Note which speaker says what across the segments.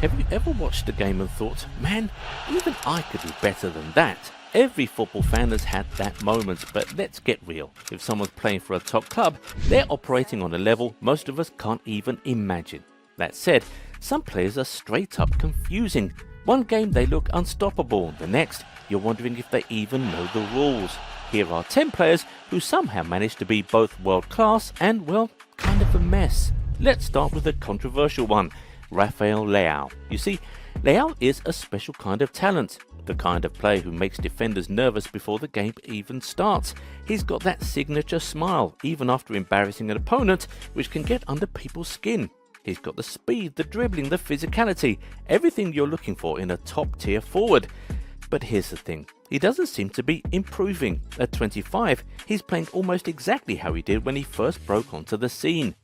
Speaker 1: Have you ever watched a game and thought, man, even I could do better than that? Every football fan has had that moment, but let's get real. If someone's playing for a top club, they're operating on a level most of us can't even imagine. That said, some players are straight up confusing. One game they look unstoppable, the next you're wondering if they even know the rules. Here are 10 players who somehow managed to be both world class and, well, kind of a mess. Let's start with a controversial one, Rafael Leao. You see, Leao is a special kind of talent, the kind of player who makes defenders nervous before the game even starts. He's got that signature smile, even after embarrassing an opponent, which can get under people's skin. He's got the speed, the dribbling, the physicality, everything you're looking for in a top-tier forward. But here's the thing, he doesn't seem to be improving. At 25, he's playing almost exactly how he did when he first broke onto the scene.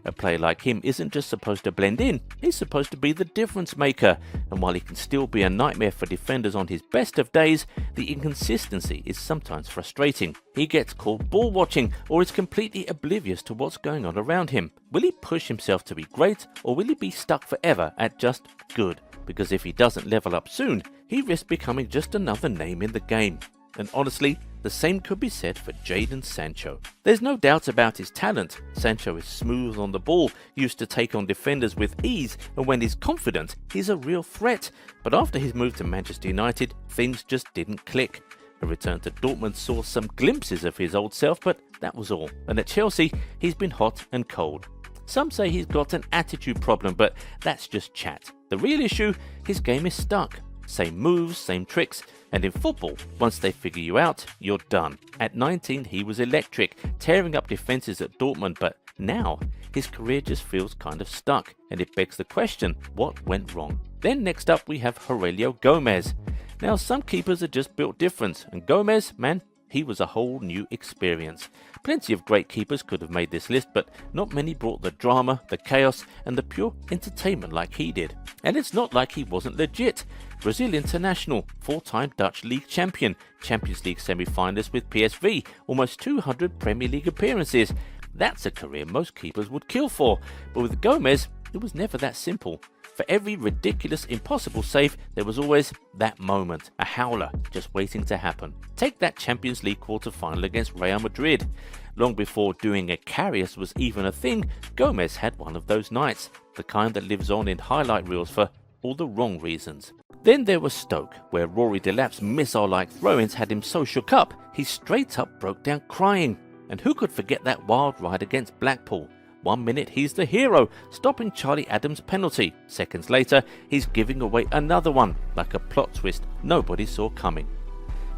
Speaker 1: A player like him isn't just supposed to blend in, he's supposed to be the difference maker. And while he can still be a nightmare for defenders on his best of days, the inconsistency is sometimes frustrating. He gets caught ball watching or is completely oblivious to what's going on around him. Will he push himself to be great, or will he be stuck forever at just good? Because if he doesn't level up soon, he risks becoming just another name in the game. And honestly, the same could be said for Jadon Sancho. There's no doubt about his talent. Sancho is smooth on the ball, used to take on defenders with ease, and when he's confident, he's a real threat. But after his move to Manchester United, things just didn't click. A return to Dortmund saw some glimpses of his old self, but that was all. And at Chelsea, he's been hot and cold. Some say he's got an attitude problem, but that's just chat. The real issue, his game is stuck. Same moves, same tricks, and in football, once they figure you out, you're done. At 19, he was electric, tearing up defenses at Dortmund, but now his career just feels kind of stuck, and it begs the question, what went wrong? Then next up we have Aurelio Gomez. Now some keepers are just built different, and Gomez, man, he was a whole new experience. Plenty of great keepers could have made this list, but not many brought the drama, the chaos, and the pure entertainment like he did. And it's not like he wasn't legit. Brazil international, 4-time Dutch league champion, Champions League semi-finalist with PSV, almost 200 Premier League appearances. That's a career most keepers would kill for, but with Gomez, it was never that simple. For every ridiculous, impossible save, there was always that moment, a howler, just waiting to happen. Take that Champions League quarter-final against Real Madrid. Long before doing a Carrius was even a thing, Gomez had one of those nights, the kind that lives on in highlight reels for all the wrong reasons. Then there was Stoke, where Rory Delap's missile-like throw-ins had him so shook up, he straight up broke down crying. And who could forget that wild ride against Blackpool? 1 minute he's the hero, stopping Charlie Adams' penalty. Seconds later, he's giving away another one, like a plot twist nobody saw coming.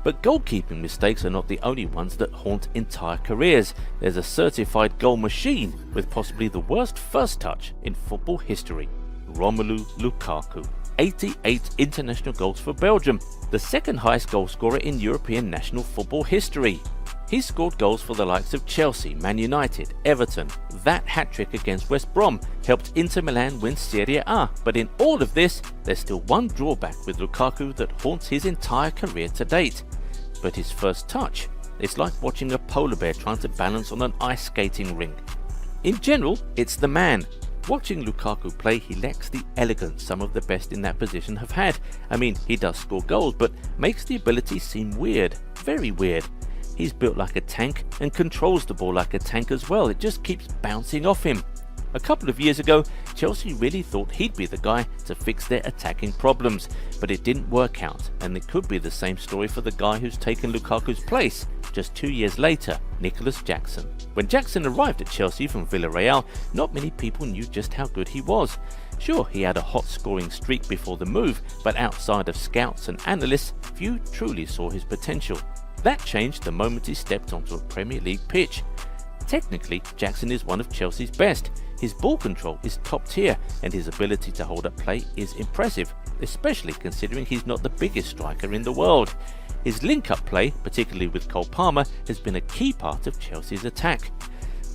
Speaker 1: But goalkeeping mistakes are not the only ones that haunt entire careers. There's a certified goal machine with possibly the worst first touch in football history. Romelu Lukaku. 88 international goals for Belgium, the second highest goal scorer in European national football history. He scored goals for the likes of Chelsea, Man United, Everton. That hat-trick against West Brom helped Inter Milan win Serie A. But in all of this, there's still one drawback with Lukaku that haunts his entire career to date. But his first touch, it's like watching a polar bear trying to balance on an ice skating rink. In general, it's the man. Watching Lukaku play, he lacks the elegance some of the best in that position have had. I mean, he does score goals, but makes the ability seem weird, very weird. He's built like a tank and controls the ball like a tank as well. It just keeps bouncing off him. A couple of years ago, Chelsea really thought he'd be the guy to fix their attacking problems, but it didn't work out, and it could be the same story for the guy who's taken Lukaku's place just 2 years later, Nicholas Jackson. When Jackson arrived at Chelsea from Villarreal, not many people knew just how good he was. Sure, he had a hot scoring streak before the move, but outside of scouts and analysts, few truly saw his potential. That changed the moment he stepped onto a Premier League pitch. Technically, Jackson is one of Chelsea's best. His ball control is top tier, and his ability to hold up play is impressive, especially considering he's not the biggest striker in the world. His link-up play, particularly with Cole Palmer, has been a key part of Chelsea's attack.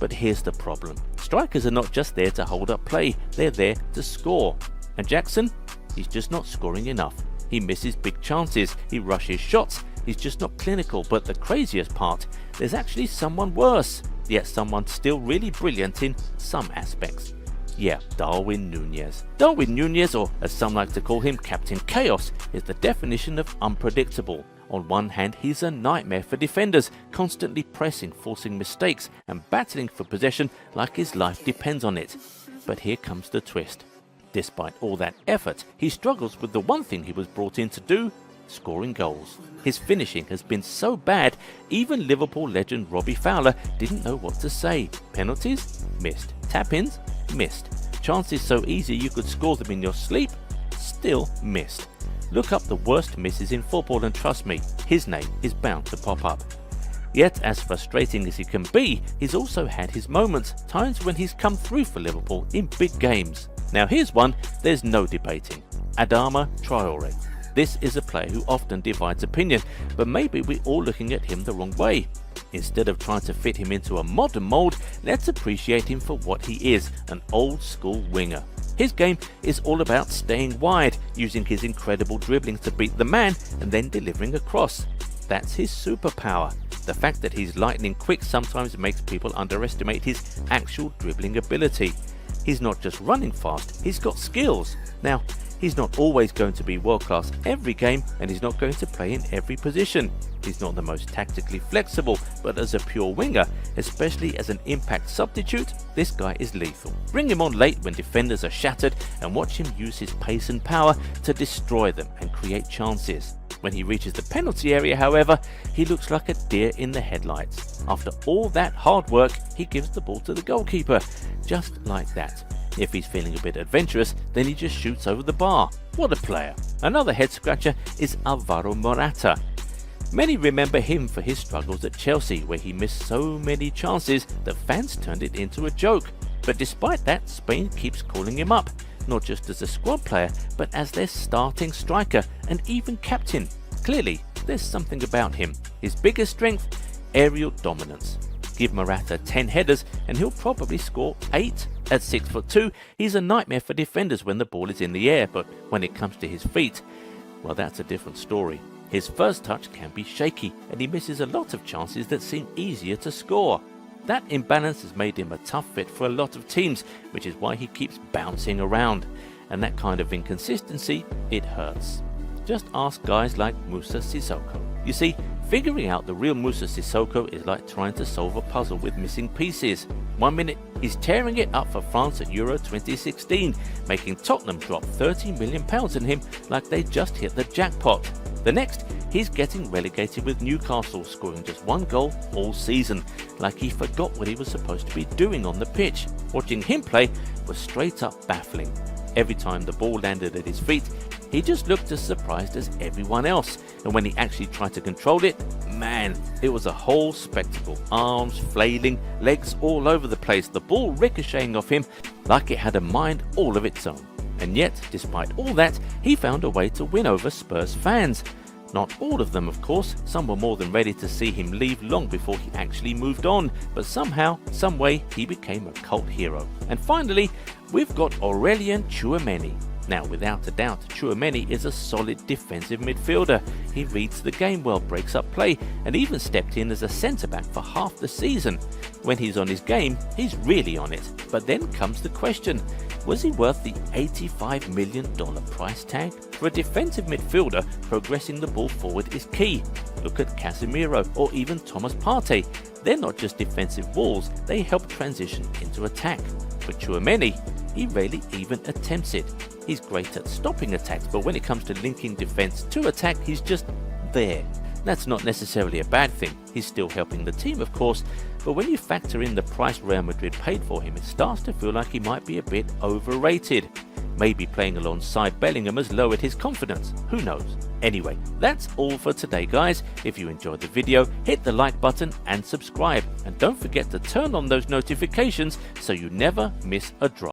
Speaker 1: But here's the problem. Strikers are not just there to hold up play, they're there to score. And Jackson? He's just not scoring enough. He misses big chances, he rushes shots, he's just not clinical. But the craziest part, there's actually someone worse, yet someone still really brilliant in some aspects. Yeah, Darwin Núñez. Darwin Núñez, or as some like to call him, Captain Chaos, is the definition of unpredictable. On one hand, he's a nightmare for defenders, constantly pressing, forcing mistakes, and battling for possession like his life depends on it. But here comes the twist. Despite all that effort, he struggles with the one thing he was brought in to do: scoring goals. His finishing has been so bad, even Liverpool legend Robbie Fowler didn't know what to say. Penalties? Missed. Tap-ins? Missed. Chances so easy you could score them in your sleep? Still missed. Look up the worst misses in football and trust me, his name is bound to pop up. Yet, as frustrating as he can be, he's also had his moments, times when he's come through for Liverpool in big games. Now here's one there's no debating. Adama Traore. This is a player who often divides opinion, but maybe we're all looking at him the wrong way. Instead of trying to fit him into a modern mould, let's appreciate him for what he is, an old school winger. His game is all about staying wide, using his incredible dribbling to beat the man and then delivering a cross. That's his superpower. The fact that he's lightning quick sometimes makes people underestimate his actual dribbling ability. He's not just running fast, he's got skills. Now, he's not always going to be world class every game, and he's not going to play in every position. He's not the most tactically flexible, but as a pure winger, especially as an impact substitute, this guy is lethal. Bring him on late when defenders are shattered and watch him use his pace and power to destroy them and create chances. When he reaches the penalty area, however, he looks like a deer in the headlights. After all that hard work, he gives the ball to the goalkeeper, just like that. If he's feeling a bit adventurous, then he just shoots over the bar. What a player. Another head scratcher is Alvaro Morata. Many remember him for his struggles at Chelsea, where he missed so many chances that fans turned it into a joke. But despite that, Spain keeps calling him up, not just as a squad player, but as their starting striker and even captain. Clearly, there's something about him. His biggest strength? Aerial dominance. Give Morata 10 headers and he'll probably score 8. At 6'2", he's a nightmare for defenders when the ball is in the air, but when it comes to his feet, well, that's a different story. His first touch can be shaky and he misses a lot of chances that seem easier to score. That imbalance has made him a tough fit for a lot of teams, which is why he keeps bouncing around. And that kind of inconsistency, it hurts. Just ask guys like Moussa Sissoko. You see, figuring out the real Moussa Sissoko is like trying to solve a puzzle with missing pieces. 1 minute, he's tearing it up for France at Euro 2016, making Tottenham drop £30 million on him like they just hit the jackpot. The next, he's getting relegated with Newcastle, scoring just 1 goal all season, like he forgot what he was supposed to be doing on the pitch. Watching him play was straight up baffling. Every time the ball landed at his feet, he just looked as surprised as everyone else, and when he actually tried to control it, man, it was a whole spectacle. Arms flailing, legs all over the place, the ball ricocheting off him like it had a mind all of its own. And yet, despite all that, he found a way to win over Spurs fans. Not all of them, of course. Some were more than ready to see him leave long before he actually moved on, but somehow, some way, he became a cult hero. And finally, we've got Aurélien Tchouaméni. Now, without a doubt, Tchouaméni is a solid defensive midfielder. He reads the game well, breaks up play, and even stepped in as a centre-back for half the season. When he's on his game, he's really on it. But then comes the question, was he worth the $85 million price tag? For a defensive midfielder, progressing the ball forward is key. Look at Casemiro or even Thomas Partey. They're not just defensive walls, they help transition into attack. For Tchouaméni, he rarely even attempts it. He's great at stopping attacks, but when it comes to linking defense to attack, he's just there. That's not necessarily a bad thing. He's still helping the team, of course, but when you factor in the price Real Madrid paid for him, it starts to feel like he might be a bit overrated. Maybe playing alongside Bellingham has lowered his confidence. Who knows? Anyway, that's all for today, guys. If you enjoyed the video, hit the like button and subscribe. And don't forget to turn on those notifications so you never miss a drop.